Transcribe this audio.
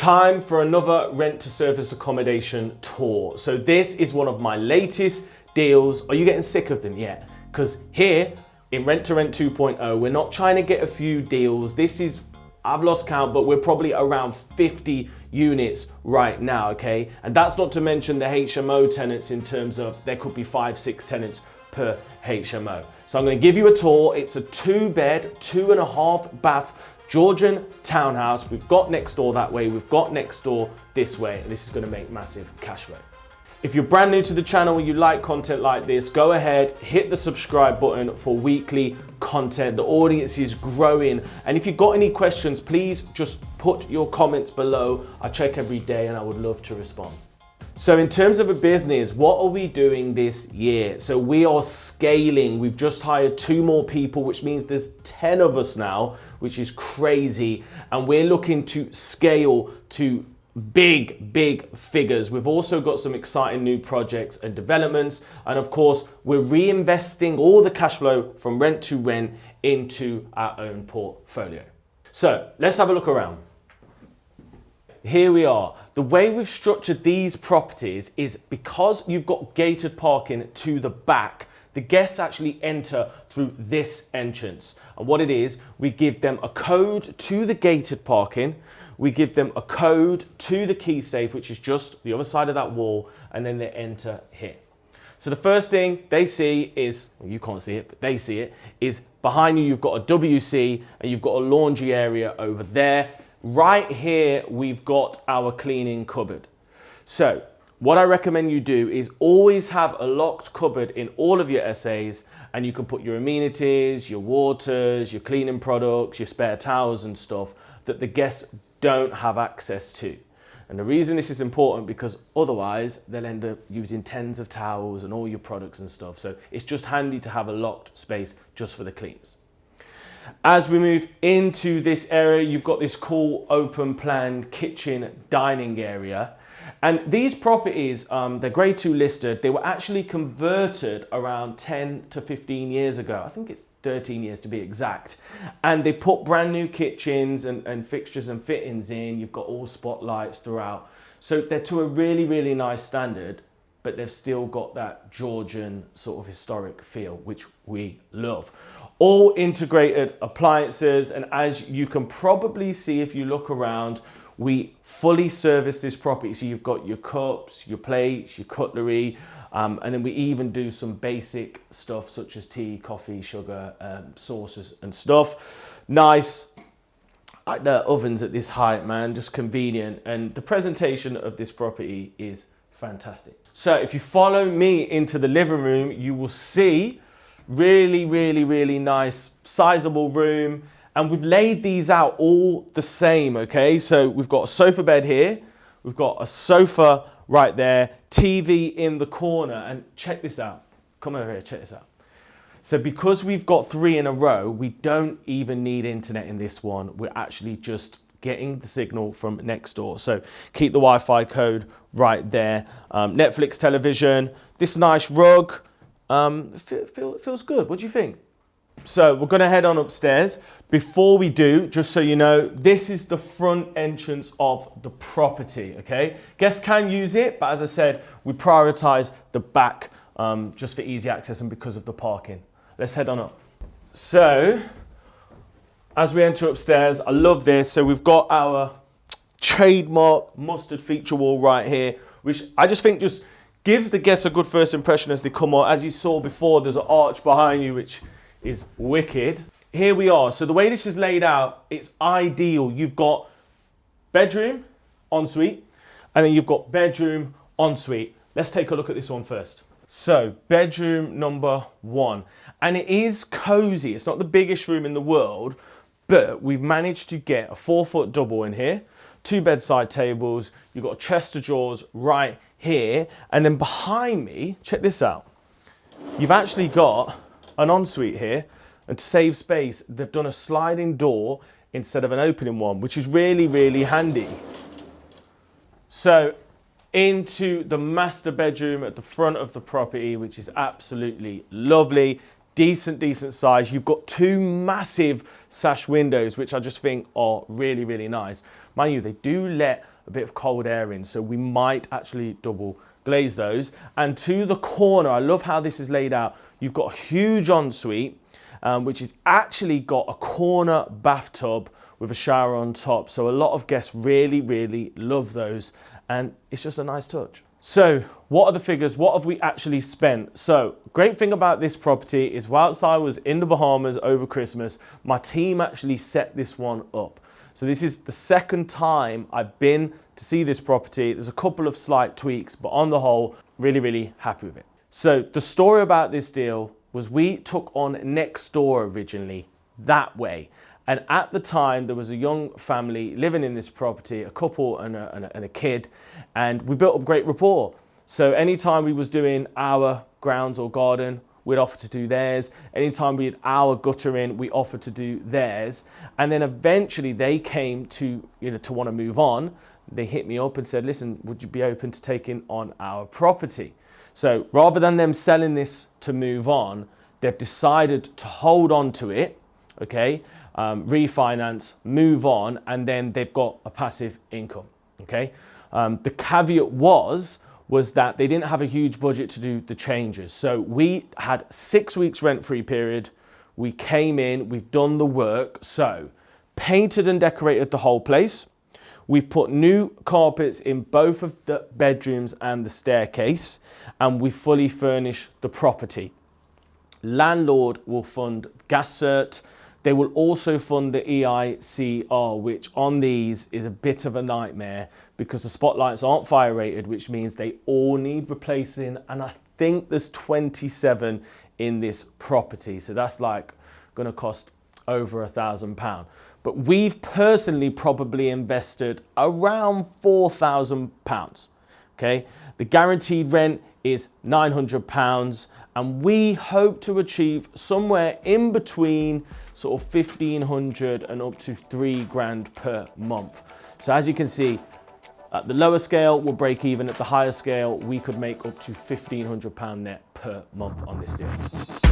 Time for another rent to serviced accommodation tour. So this is one of my latest deals. Are you getting sick of them yet? Because here in Rent to Rent 2.0, we're not trying to get a few deals. This is, I've lost count, but we're probably around 50 units right now, okay? And that's not to mention the HMO tenants in terms of there could be 5-6 tenants per HMO. So I'm gonna give you a tour. It's a 2-bed, 2.5 bath Georgian townhouse. We've got next door that way, we've got next door this way, and this is gonna make massive cash flow. If you're brand new to the channel and you like content like this, go ahead, hit the subscribe button for weekly content. The audience is growing. And if you've got any questions, please just put your comments below. I check every day and I would love to respond. So in terms of a business, what are we doing this year? So we are scaling. We've just hired 2 more people, which means there's 10 of us now, which is crazy. And we're looking to scale to big figures. We've also got some exciting new projects and developments. And of course, we're reinvesting all the cash flow from rent to rent into our own portfolio. So let's have a look around. Here we are. The way we've structured these properties is because you've got gated parking to the back, the guests actually enter through this entrance. And what it is, we give them a code to the gated parking, we give them a code to the key safe, which is just the other side of that wall, and then they enter here. So the first thing they see is, well, you can't see it, but they see it, is behind you you've got a WC and you've got a laundry area over there. Right here, we've got our cleaning cupboard. So what I recommend you do is always have a locked cupboard in all of your essays, and you can put your amenities, your waters, your cleaning products, your spare towels and stuff that the guests don't have access to. And the reason this is important, because otherwise they'll end up using tens of towels and all your products and stuff. So it's just handy to have a locked space just for the cleans. As we move into this area, you've got this cool open plan kitchen dining area. And these properties, they're grade 2 listed. They were actually converted around 10 to 15 years ago. I think it's 13 years to be exact. And they put brand new kitchens and fixtures and fittings in. You've got all spotlights throughout. So they're to a really nice standard, but they've still got that Georgian sort of historic feel, which we love. All integrated appliances, and as you can probably see if you look around, we fully service this property. So you've got your cups, your plates, your cutlery, and then we even do some basic stuff such as tea, coffee, sugar, sauces and stuff. Nice. The ovens at this height, man, just convenient. And the presentation of this property is fantastic. So if you follow me into the living room, you will see really nice, sizable room. And we've laid these out all the same, okay? So we've got a sofa bed here. We've got a sofa right there, TV in the corner. And check this out. Come over here, check this out. So because we've got 3 in a row, we don't even need internet in this one. We're actually just getting the signal from next door. So keep the Wi-Fi code right there. Netflix television, this nice rug. Feels good. What do you think? So we're going to head on upstairs. Before we do, just so you know, this is the front entrance of the property, okay? Guests can use it, but as I said, we prioritize the back just for easy access and because of the parking. Let's head on up. So as we enter upstairs, I love this. So we've got our trademark mustard feature wall right here, which I just think just gives the guests a good first impression as they come on. As you saw before, there's an arch behind you, which is wicked. Here we are. So the way this is laid out, it's ideal. You've got bedroom, ensuite, and then you've got bedroom, ensuite. Let's take a look at this one first. So bedroom number 1, and it is cozy. It's not the biggest room in the world, but we've managed to get a 4-foot double in here, 2 bedside tables. You've got a chest of drawers right here, and then behind me, check this out. You've actually got an ensuite here, and to save space, they've done a sliding door instead of an opening one, which is really handy. So into the master bedroom at the front of the property, which is absolutely lovely. Decent size. You've got 2 massive sash windows, which I just think are really nice. Mind you, they do let a bit of cold air in. So we might actually double glaze those. And to the corner, I love how this is laid out. You've got a huge ensuite, which has actually got a corner bathtub with a shower on top. So a lot of guests really, really love those. And it's just a nice touch. So what are the figures? What have we actually spent? So great thing about this property is whilst I was in the Bahamas over Christmas, my team actually set this one up. So this is the second time I've been to see this property. There's a couple of slight tweaks, but on the whole, really, really happy with it. So the story about this deal was we took on next door originally that way. And at the time, there was a young family living in this property, a couple and a kid, and we built up great rapport. So anytime we was doing our grounds or garden, we'd offer to do theirs. Anytime we had our gutter in, we offered to do theirs. And then eventually they came to want to move on. They hit me up and said, listen, would you be open to taking on our property? So rather than them selling this to move on, they've decided to hold on to it, okay? Refinance, move on, and then they've got a passive income, okay? The caveat was that they didn't have a huge budget to do the changes. So we had 6 weeks rent-free period. We came in, we've done the work. So painted and decorated the whole place. We've put new carpets in both of the bedrooms and the staircase, and we fully furnished the property. Landlord will fund gas cert. They will also fund the EICR, which on these is a bit of a nightmare because the spotlights aren't fire rated, which means they all need replacing. And I think there's 27 in this property. So that's like going to cost over £1,000. But we've personally probably invested around £4,000. Okay. The guaranteed rent is £900. And we hope to achieve somewhere in between sort of 1,500 and up to £3,000 per month. So as you can see, at the lower scale, we'll break even. At the higher scale, we could make up to £1,500 net per month on this deal.